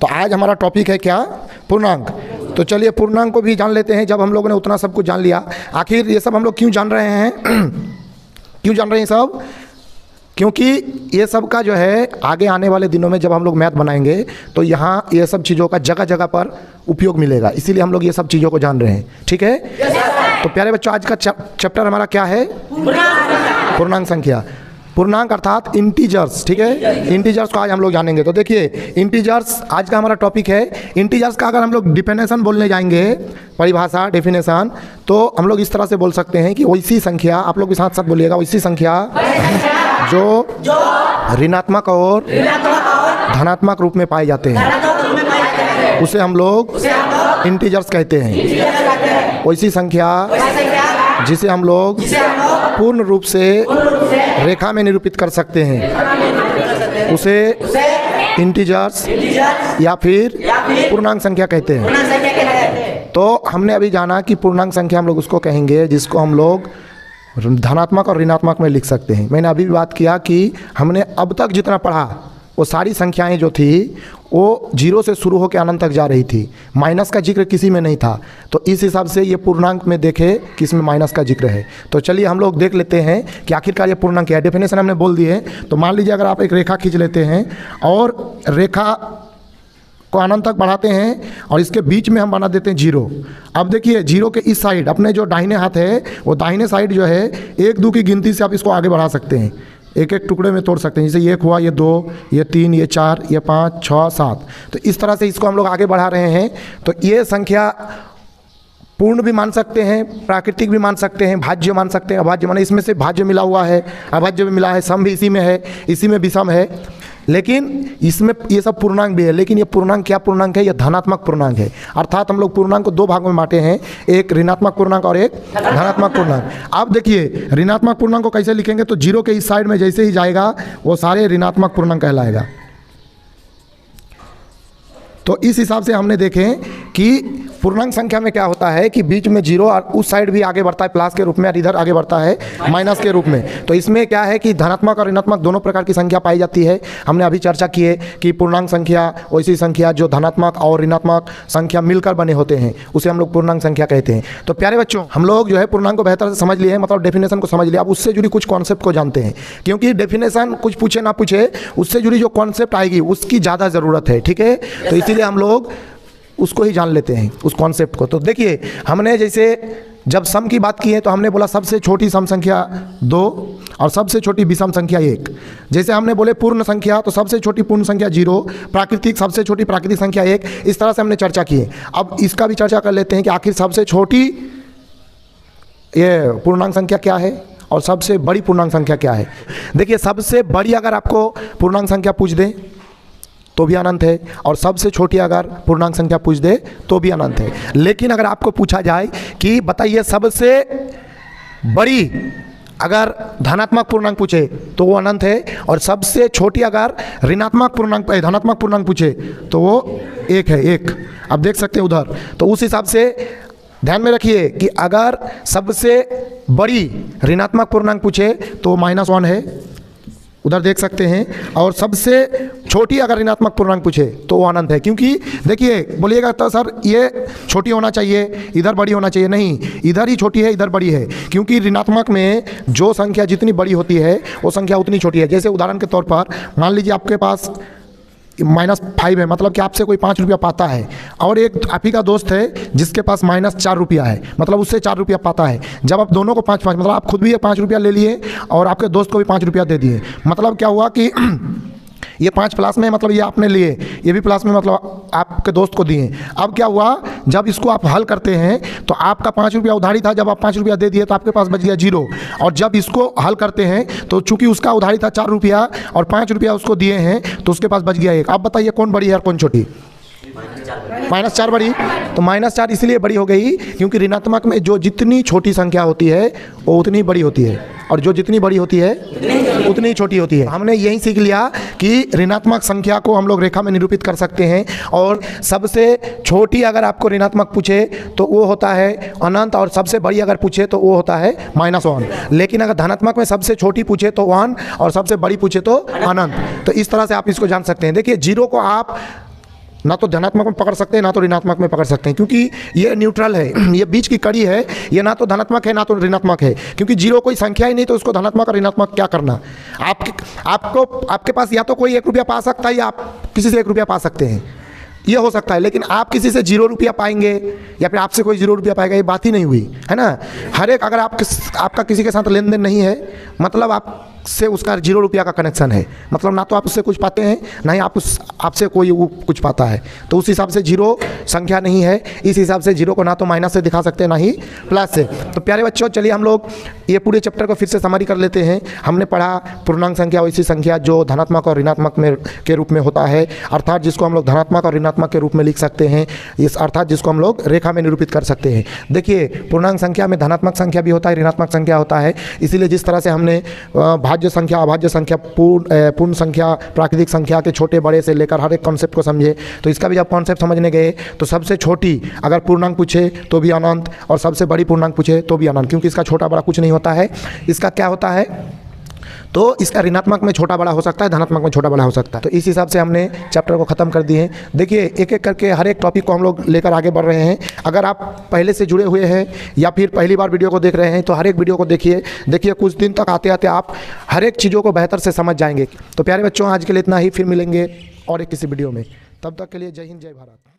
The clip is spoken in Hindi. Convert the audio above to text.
तो आज हमारा टॉपिक है क्या? पूर्णांक। तो चलिए पूर्णांक को भी जान लेते हैं। जब हम लोगों ने उतना सब कुछ जान लिया, आखिर ये सब हम लोग क्यों जान रहे हैं? क्यों जान रहे हैं सब? क्योंकि ये सब का जो है आगे आने वाले दिनों में जब हम लोग मैथ बनाएंगे तो यहाँ ये सब चीज़ों का जगह जगह पर उपयोग मिलेगा, इसीलिए हम लोग ये सब चीज़ों को जान रहे हैं। ठीक है? तो प्यारे बच्चों, आज का चैप्टर हमारा क्या है? पूर्णांक संख्या। पूर्णांक अर्थात इंटीजर्स। ठीक है? इंटीजर्स को आज हम लोग जानेंगे। तो देखिए, इंटीजर्स आज का हमारा टॉपिक है। इंटीजर्स का अगर हम लोग डिफिनेशन बोलने जाएंगे, परिभाषा, डेफिनेशन, तो हम लोग इस तरह से बोल सकते हैं कि वैसी संख्या, आप लोग भी साथ साथ बोलिएगा, वैसी संख्या जो ऋणात्मक और धनात्मक रूप में पाए जाते हैं, उसे हम लोग इंटीजर्स कहते हैं। वैसी संख्या जिसे हम लोग पूर्ण रूप से रेखा में निरूपित कर सकते हैं, उसे इंटीजर्स या फिर पूर्णांक संख्या कहते हैं। तो हमने अभी जाना कि पूर्णांक संख्या हम लोग उसको कहेंगे जिसको हम लोग धनात्मक और ऋणात्मक में लिख सकते हैं। मैंने अभी भी बात किया कि हमने अब तक जितना पढ़ा वो सारी संख्याएं जो थी वो जीरो से शुरू होकर अनंत तक जा रही थी, माइनस का जिक्र किसी में नहीं था। तो इस हिसाब से ये पूर्णांक में देखे कि इसमें माइनस का जिक्र है। तो चलिए हम लोग देख लेते हैं कि आखिरकार ये पूर्णांक क्या है। डेफिनेशन हमने बोल दी है। तो मान लीजिए अगर आप एक रेखा खींच लेते हैं और रेखा को अनंत तक बढ़ाते हैं और इसके बीच में हम बना देते हैं जीरो। अब देखिए, जीरो के इस साइड अपने जो दाहिने हाथ है, वो दाहिने साइड जो है 1 2 की गिनती से आप इसको आगे बढ़ा सकते हैं, एक एक टुकड़े में तोड़ सकते हैं। जैसे ये 1 हुआ, ये 2, ये 3, ये 4, ये 5, 6, 7। तो इस तरह से इसको हम लोग आगे बढ़ा रहे हैं। तो ये संख्या पूर्ण भी मान सकते हैं, प्राकृतिक भी मान सकते हैं, भाज्य मान सकते हैं, अभाज्य माने इसमें से भाज्य मिला हुआ है, अभाज्य भी मिला है, सम भी इसी में है, इसी में विषम है। लेकिन इसमें ये सब पूर्णांक भी है। लेकिन ये पूर्णांक क्या पूर्णांक है? ये धनात्मक पूर्णांक है। अर्थात हम लोग पूर्णांक को 2 भागों में बांटे हैं, एक ऋणात्मक पूर्णांक और एक धनात्मक पूर्णांक। अब देखिए, ऋणात्मक पूर्णांक को कैसे लिखेंगे? तो जीरो के इस साइड में जैसे ही जाएगा वो सारे ऋणात्मक पूर्णांक कहलाएगा। तो इस हिसाब से हमने देखें कि पूर्णांक संख्या में क्या होता है कि बीच में जीरो और उस साइड भी आगे बढ़ता है प्लस के रूप में और इधर आगे बढ़ता है माइनस के रूप में। तो इसमें क्या है कि धनात्मक और ऋणात्मक दोनों प्रकार की संख्या पाई जाती है। हमने अभी चर्चा की है कि पूर्णांक संख्या वैसी संख्या जो धनात्मक और ऋणात्मक संख्या मिलकर बने होते हैं, उसे हम लोग पूर्णांक संख्या कहते हैं। तो प्यारे बच्चों, हम लोग जो है पूर्णांक को बेहतर से समझ लिए हैं, मतलब डेफिनेशन को समझ लिया। अब उससे जुड़ी कुछ कॉन्सेप्ट को जानते हैं, क्योंकि डेफिनेशन कुछ पूछे ना पूछे, उससे जुड़ी जो कॉन्सेप्ट आएगी उसकी ज़्यादा ज़रूरत है। ठीक है? तो इसीलिए हम लोग उसको ही जान लेते हैं, उस कॉन्सेप्ट को। तो देखिए, हमने जैसे जब सम की बात की है तो हमने बोला सबसे छोटी सम संख्या 2 और सबसे छोटी विषम संख्या 1। जैसे हमने बोले पूर्ण संख्या, तो सबसे छोटी पूर्ण संख्या 0, प्राकृतिक सबसे छोटी प्राकृतिक संख्या 1। इस तरह से हमने चर्चा की है। अब इसका भी चर्चा कर लेते हैं कि आखिर सबसे छोटी ये पूर्णांक संख्या क्या है और सबसे बड़ी पूर्णांक संख्या क्या है। देखिए, सबसे बड़ी अगर आपको पूर्णांक संख्या पूछ दे तो भी अनंत है, और सबसे छोटी अगर पूर्णांक संख्या पूछ दे तो भी अनंत है। लेकिन अगर आपको पूछा जाए कि बताइए सबसे बड़ी अगर धनात्मक पूर्णांक पूछे तो वो अनंत है, और सबसे छोटी अगर ऋणात्मक पूर्णांक धनात्मक पूर्णांक पूछे तो वो 1 है, 1। अब देख सकते हैं उधर। तो उस हिसाब से ध्यान में रखिए कि अगर सबसे बड़ी ऋणात्मक पूर्णांक पूछे तो -1 है, उधर देख सकते हैं। और सबसे छोटी अगर ऋणात्मक पूर्णांक पूछे तो वो अनंत है। क्योंकि देखिए, बोलिएगा तो सर ये छोटी होना चाहिए, इधर बड़ी होना चाहिए। नहीं, इधर ही छोटी है, इधर बड़ी है। क्योंकि ऋणात्मक में जो संख्या जितनी बड़ी होती है वो संख्या उतनी छोटी है। जैसे उदाहरण के तौर पर मान लीजिए आपके पास -5 है, मतलब कि आपसे कोई 5 रुपया पाता है, और एक आप ही का दोस्त है जिसके पास -4 रुपया है, मतलब उससे 4 रुपया पाता है। जब आप दोनों को 5-5, मतलब आप खुद भी 5 रुपया ले लिए और आपके दोस्त को भी 5 रुपया दे दिए, मतलब क्या हुआ कि ये 5 प्लस में, मतलब ये आपने लिए, ये भी प्लस में, मतलब आपके दोस्त को दिए। अब क्या हुआ, जब इसको आप हल करते हैं तो आपका 5 रुपया उधारी था, जब आप 5 रुपया दे दिए तो आपके पास बच गया 0। और जब इसको हल करते हैं तो चूंकि उसका उधारी था 4 रुपया और 5 रुपया उसको दिए हैं तो उसके पास बच गया 1। अब बताइए कौन बड़ी है और कौन छोटी? -4 बड़ी। तो -4 इसलिए बड़ी हो गई क्योंकि ऋणात्मक में जो जितनी छोटी संख्या होती है वो उतनी बड़ी होती है, और जो जितनी बड़ी होती है उतनी छोटी होती है। हमने यही सीख लिया कि ऋणात्मक संख्या को हम लोग रेखा में निरूपित कर सकते हैं, और सबसे छोटी अगर आपको ऋणात्मक पूछे तो वो होता है अनंत, और सबसे बड़ी अगर पूछे तो वो होता है -1। लेकिन अगर धनात्मक में सबसे छोटी पूछे तो 1 और सबसे बड़ी पूछे तो अनंत। तो इस तरह से आप इसको जान सकते हैं। देखिए, जीरो को आप ना तो धनात्मक में पकड़ सकते हैं, ना तो ऋणात्मक में पकड़ सकते हैं, क्योंकि ये न्यूट्रल है, ये बीच की कड़ी है, ये ना तो धनात्मक है ना तो ऋणात्मक है, क्योंकि जीरो कोई संख्या ही नहीं, तो उसको धनात्मक और ऋणात्मक क्या करना। आपके पास या तो कोई 1 रुपया पा सकता है या आप किसी से 1 रुपया पा सकते हैं, ये हो सकता है, लेकिन आप किसी से 0 रुपया पाएंगे या फिर आपसे कोई 0 रुपया पाएगा, ये बात ही नहीं हुई है ना। हर एक, अगर आपका किसी के साथ लेन देन नहीं है, मतलब आपसे उसका 0 रुपया का कनेक्शन है, मतलब ना तो आप उससे कुछ पाते हैं ना ही आपसे कोई वो कुछ पाता है, तो उस हिसाब से 0 संख्या नहीं है। इस हिसाब से 0 को ना तो माइनस से दिखा सकते हैं ना ही प्लस से। तो प्यारे बच्चों, चलिए हम लोग ये पूरे चैप्टर को फिर से समरी कर लेते हैं। हमने पढ़ा पूर्णांक संख्या वैसी संख्या जो धनात्मक और ऋणात्मक में के रूप में होता है, अर्थात जिसको हम लोग धनात्मक और ऋणात्मक के रूप में लिख सकते हैं, इस अर्थात जिसको हम लोग रेखा में निरूपित कर सकते हैं। देखिए, पूर्णांक संख्या में धनात्मक संख्या भी होता है, ऋणात्मक संख्या होता है, इसीलिए जिस तरह से हमने भाज्य संख्या, अभाज्य संख्या, पूर्ण संख्या, प्राकृतिक संख्या के छोटे बड़े से लेकर हर एक कॉन्सेप्ट को समझे, तो इसका भी जब कॉन्सेप्ट समझने गए तो सबसे छोटी अगर पूर्णांक पूछे तो भी अनंत, और सबसे बड़ी पूर्णांक पूछे तो भी अनंत, क्योंकि इसका छोटा बड़ा कुछ नहीं होता है। इसका क्या होता है, तो इसका ऋणात्मक में छोटा बड़ा हो सकता है, धनात्मक में छोटा बड़ा हो सकता है। तो इस हिसाब से हमने चैप्टर को ख़त्म कर दिए हैं। देखिए, एक एक करके हर एक टॉपिक को हम लोग लेकर आगे बढ़ रहे हैं। अगर आप पहले से जुड़े हुए हैं या फिर पहली बार वीडियो को देख रहे हैं तो हर एक वीडियो को देखिए कुछ दिन तक आते आते आप हर एक चीज़ों को बेहतर से समझ जाएंगे। तो प्यारे बच्चों, आज के लिए इतना ही, फिर मिलेंगे और एक किसी वीडियो में। तब तक के लिए जय हिंद, जय भारत।